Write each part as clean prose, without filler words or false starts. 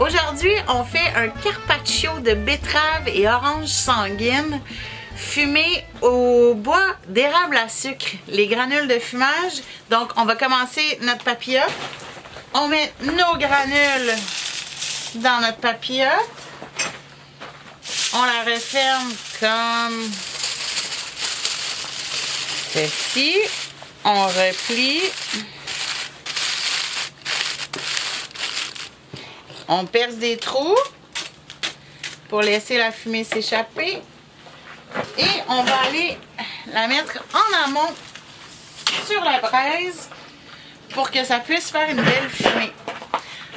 Aujourd'hui, on fait un carpaccio de betterave et orange sanguine fumé au bois d'érable à sucre, les granules de fumage. Donc, on va commencer notre papillote. On met nos granules dans notre papillote. On la referme comme ceci. On replie. On perce des trous pour laisser la fumée s'échapper. Et on va aller la mettre en amont sur la braise pour que ça puisse faire une belle fumée.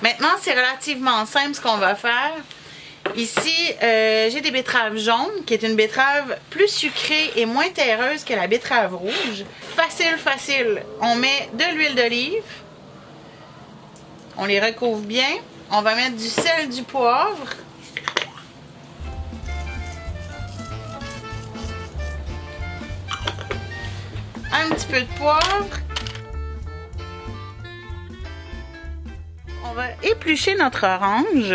Maintenant, c'est relativement simple ce qu'on va faire. Ici, j'ai des betteraves jaunes, qui est une betterave plus sucrée et moins terreuse que la betterave rouge. Facile, facile. On met de l'huile d'olive. On les recouvre bien. On va mettre du sel, du poivre. Un petit peu de poivre. On va éplucher notre orange.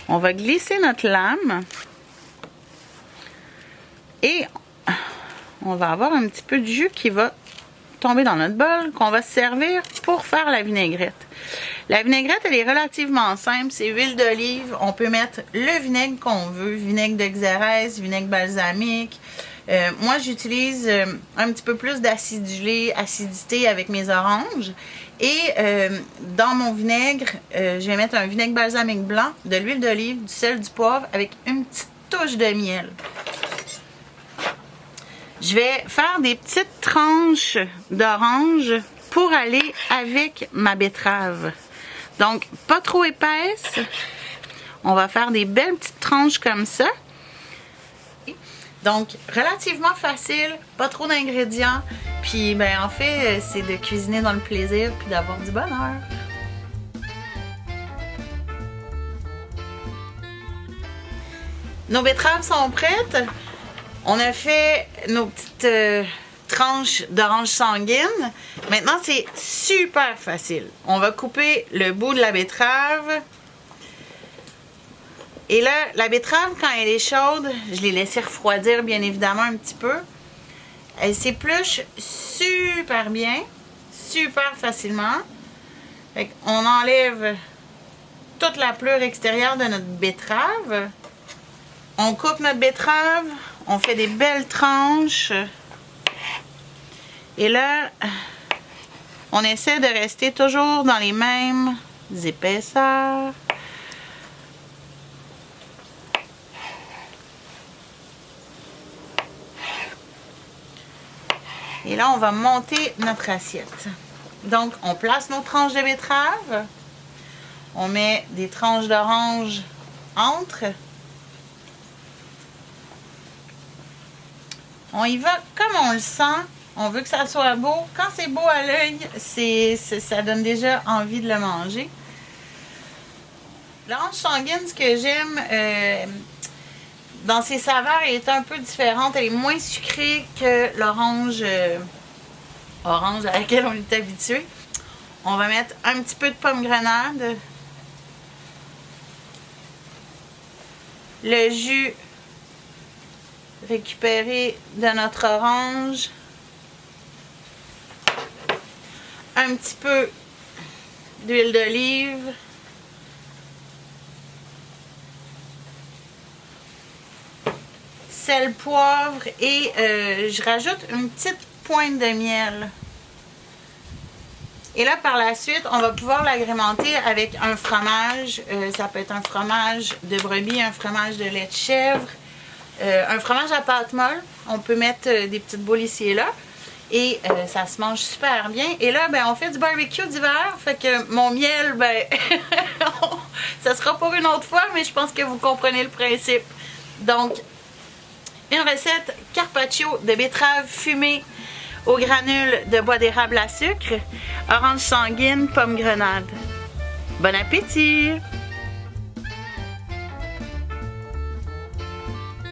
On va glisser notre lame. Et on va avoir un petit peu de jus qui va tomber dans notre bol, qu'on va se servir pour faire la vinaigrette. La vinaigrette, elle est relativement simple. C'est huile d'olive. On peut mettre le vinaigre qu'on veut. Vinaigre de Xérès, vinaigre balsamique. Moi, j'utilise un petit peu plus d'acidité avec mes oranges. Et dans mon vinaigre, je vais mettre un vinaigre balsamique blanc, de l'huile d'olive, du sel, du poivre avec une petite touche de miel. Je vais faire des petites tranches d'orange pour aller avec ma betterave. Donc, pas trop épaisse. On va faire des belles petites tranches comme ça. Donc, relativement facile, pas trop d'ingrédients. Puis, ben, en fait, c'est de cuisiner dans le plaisir puis d'avoir du bonheur. Nos betteraves sont prêtes. On a fait nos petites tranches d'orange sanguine. Maintenant, c'est super facile. On va couper le bout de la betterave. Et là, la betterave, quand elle est chaude, je l'ai laissée refroidir bien évidemment un petit peu. Elle s'épluche super bien, super facilement. Fait qu'on enlève toute la pleure extérieure de notre betterave. On coupe notre betterave, on fait des belles tranches. Et là, on essaie de rester toujours dans les mêmes épaisseurs. Et là, on va monter notre assiette. Donc, on place nos tranches de betterave. On met des tranches d'orange entre. On y va comme on le sent. On veut que ça soit beau. Quand c'est beau à l'œil, ça donne déjà envie de le manger. L'orange sanguine, ce que j'aime dans ses saveurs, elle est un peu différente. Elle est moins sucrée que l'orange orange à laquelle on est habitué. On va mettre un petit peu de pomme grenade. Le jus récupéré de notre orange. Un petit peu d'huile d'olive. Sel, poivre et je rajoute une petite pointe de miel. Et là, par la suite, on va pouvoir l'agrémenter avec un fromage. Ça peut être un fromage de brebis, un fromage de lait de chèvre, un fromage à pâte molle. On peut mettre des petites boules ici et là. Et ça se mange super bien. Et là, ben, on fait du barbecue d'hiver. Fait que mon miel, ben, ça sera pour une autre fois, mais je pense que vous comprenez le principe. Donc, une recette carpaccio de betterave fumée aux granules de bois d'érable à sucre, orange sanguine, pomme grenade. Bon appétit!